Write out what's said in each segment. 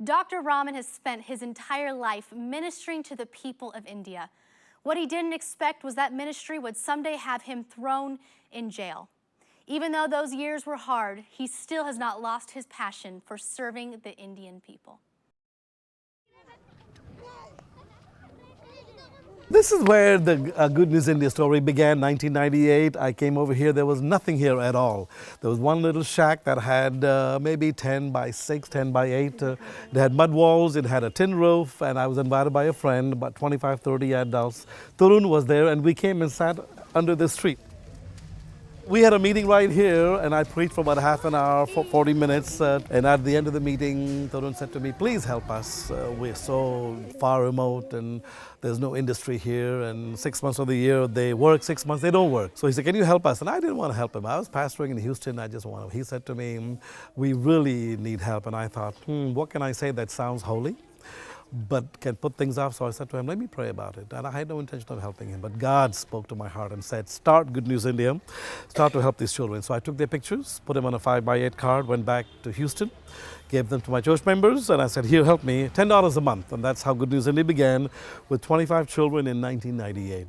Dr. Rahman has spent his entire life ministering to the people of India. What he didn't expect was that ministry would someday have him thrown in jail. Even though those years were hard, he still has not lost his passion for serving the Indian people. This is where the Good News India story began, 1998. I came over here, there was nothing here at all. There was one little shack that had maybe 10 by 6, 10 by 8. It had mud walls, it had a tin roof, and I was invited by a friend, about 25, 30 adults. Tarun was there, and we came and sat under this tree. We had a meeting right here, and I preached for about half an hour, for 40 minutes. And at the end of the meeting, Tarun said to me, please help us. We're so far remote, and there's no industry here. And 6 months of the year, they work, 6 months, they don't work. So he said, can you help us? And I didn't want to help him. I was pastoring in Houston. I just wanted, he said to me, we really need help. And I thought, what can I say that sounds holy, but can put things off? So I said to him, let me pray about it. And I had no intention of helping him, but God spoke to my heart and said, start Good News India, start to help these children. So I took their pictures, put them on a 5 by 8 card, went back to Houston, gave them to my church members, and I said, here, help me, $10 a month. And that's how Good News India began, with 25 children in 1998.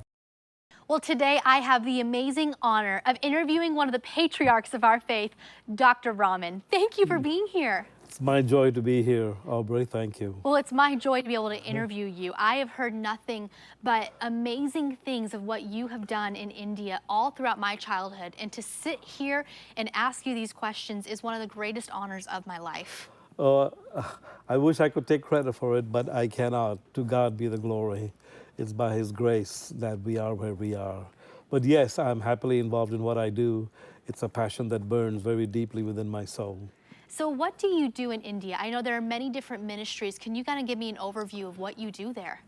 Well, today I have the amazing honor of interviewing one of the patriarchs of our faith, Dr. Rahman. Thank you for being here. It's my joy to be here, Aubrey. Thank you. Well, it's my joy to be able to interview you. I have heard nothing but amazing things of what you have done in India all throughout my childhood. And to sit here and ask you these questions is one of the greatest honors of my life. I wish I could take credit for it, but I cannot. To God be the glory. It's by His grace that we are where we are. But yes, I'm happily involved in what I do. It's a passion that burns very deeply within my soul. So what do you do in India? I know there are many different ministries. Can you kind of give me an overview of what you do there?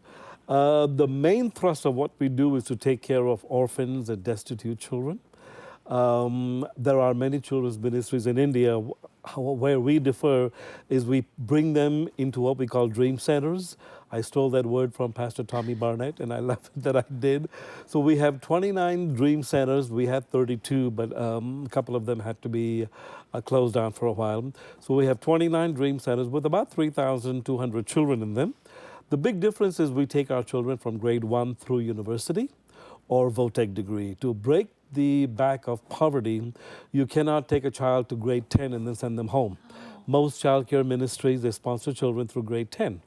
The main thrust of what we do is to take care of orphans and destitute children. There are many children's ministries in India. Where we differ is we bring them into what we call dream centers. I stole that word from Pastor Tommy Barnett, and I love it that I did. So we have 29 dream centers. We had 32, but a couple of them had to be closed down for a while. So we have 29 dream centers with about 3,200 children in them. The big difference is we take our children from grade 1 through university or VOTEC degree. To break the back of poverty, you cannot take a child to grade 10 and then send them home. Most child care ministries, they sponsor children through grade 10.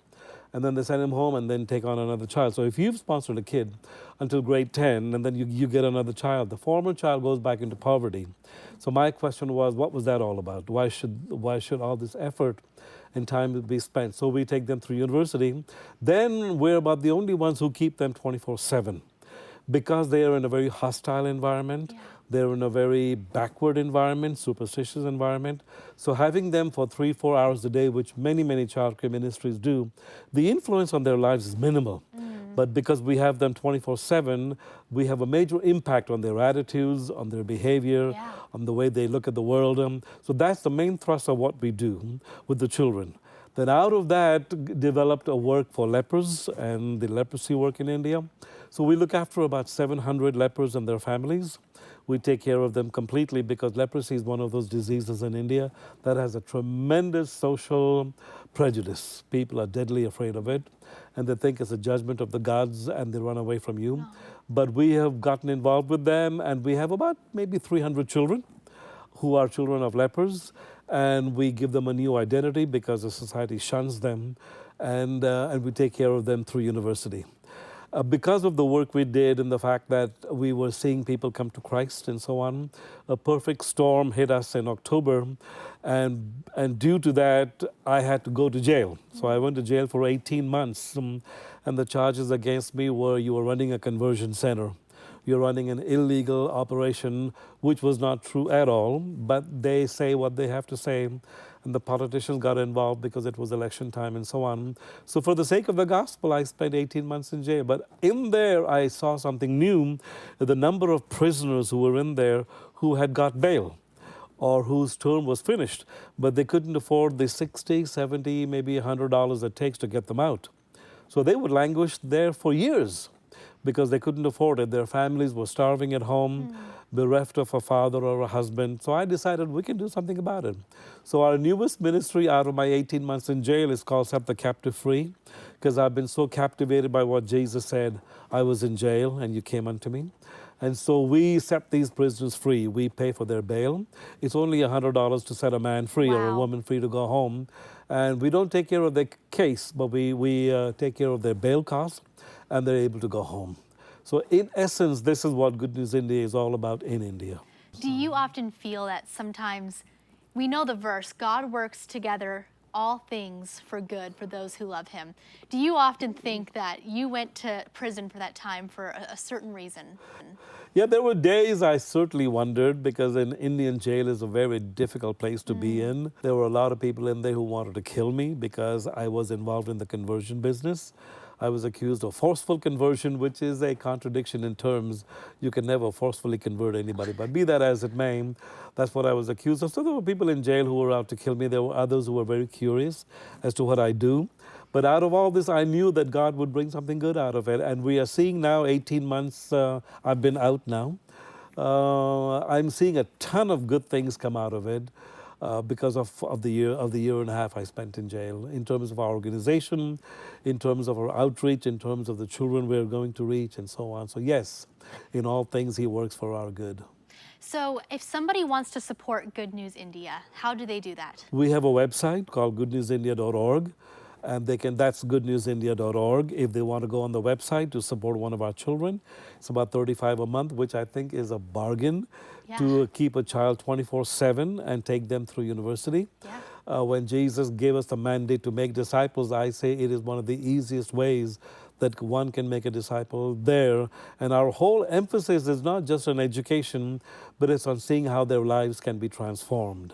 And then they send them home and then take on another child. So if you've sponsored a kid until grade 10 and then you get another child, the former child goes back into poverty. So my question was, what was that all about? Why should all this effort and time be spent? So we take them through university. Then we're about the only ones who keep them 24/7. Because they are in a very hostile environment, they're in a very backward environment, superstitious environment. So having them for 3-4 hours a day, which many, many child care ministries do, the influence on their lives is minimal. But because we have them 24/7, we have a major impact on their attitudes, on their behavior, on the way they look at the world. So that's the main thrust of what we do with the children. Then out of that, developed a work for lepers and the leprosy work in India. So we look after about 700 lepers and their families. We take care of them completely because leprosy is one of those diseases in India that has a tremendous social prejudice. People are deadly afraid of it, and they think it's a judgment of the gods, and they run away from you. But we have gotten involved with them, and we have about maybe 300 children who are children of lepers, and we give them a new identity because the society shuns them, and we take care of them through university. Because of the work we did and the fact that we were seeing people come to Christ and so on, a perfect storm hit us in October, and due to that, I had to go to jail. So I went to jail for 18 months, and the charges against me were you were running a conversion center. You're running an illegal operation, which was not true at all, but they say what they have to say, and the politicians got involved because it was election time and so on. So for the sake of the gospel, I spent 18 months in jail. But in there, I saw something new, the number of prisoners who were in there who had got bail or whose term was finished, but they couldn't afford the $60, $70, maybe $100 it takes to get them out. So they would languish there for years. because they couldn't afford it. Their families were starving at home, bereft of a father or a husband. So I decided we can do something about it. So our newest ministry out of my 18 months in jail is called Set the Captive Free, because I've been so captivated by what Jesus said. I was in jail and you came unto me. And so we set these prisoners free. We pay for their bail. It's only $100 to set a man free or a Wow. woman free to go home. And we don't take care of their case, but we take care of their bail costs, and they're able to go home. So in essence, this is what Good News India is all about in India. Do you often feel that sometimes, we know the verse, God works together all things for good for those who love him. Do you often think that you went to prison for that time for a certain reason? Yeah, there were days I certainly wondered, because an Indian jail is a very difficult place to be in. There were a lot of people in there who wanted to kill me because I was involved in the conversion business. I was accused of forceful conversion, which is a contradiction in terms. You can never forcefully convert anybody, but be that as it may, that's what I was accused of. So there were people in jail who were out to kill me. There were others who were very curious as to what I do. But out of all this, I knew that God would bring something good out of it. And we are seeing now, 18 months I've been out now. I'm seeing a ton of good things come out of it. Because of the year and a half I spent in jail, in terms of our organization, in terms of our outreach, in terms of the children we're going to reach, and so on. So yes, in all things he works for our good. So if somebody wants to support Good News India, how do they do that? We have a website called goodnewsindia.org, and that's goodnewsindia.org. If they want to go on the website to support one of our children, it's about $35 a month, which I think is a bargain to keep a child 24/7 and take them through university. Yeah. When Jesus gave us the mandate to make disciples, I say it is one of the easiest ways that one can make a disciple there. And our whole emphasis is not just on education, but it's on seeing how their lives can be transformed.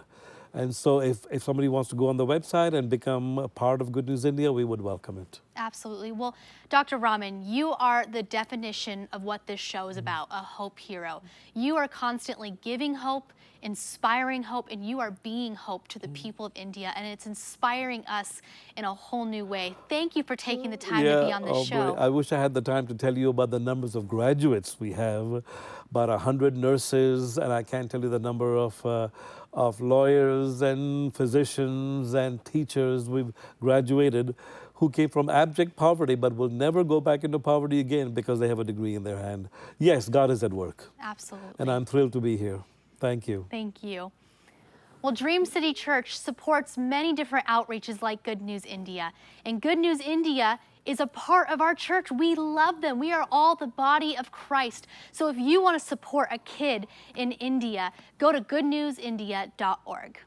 And so if somebody wants to go on the website and become a part of Good News India, we would welcome it. Absolutely. Well, Dr. Rahman, you are the definition of what this show is about, a hope hero. You are constantly giving hope, inspiring hope, and you are being hope to the people of India, and it's inspiring us in a whole new way. Thank you for taking the time to be on this show. Boy, I wish I had the time to tell you about the numbers of graduates we have, about 100 nurses, and I can't tell you the number of lawyers and physicians and teachers we've graduated who came from abject poverty but will never go back into poverty again because they have a degree in their hand. Yes, God is at work. Absolutely. And I'm thrilled to be here. Thank you. Thank you. Well, Dream City Church supports many different outreaches like Good News India. And Good News India is a part of our church. We love them. We are all the body of Christ. So if you want to support a kid in India, go to goodnewsindia.org.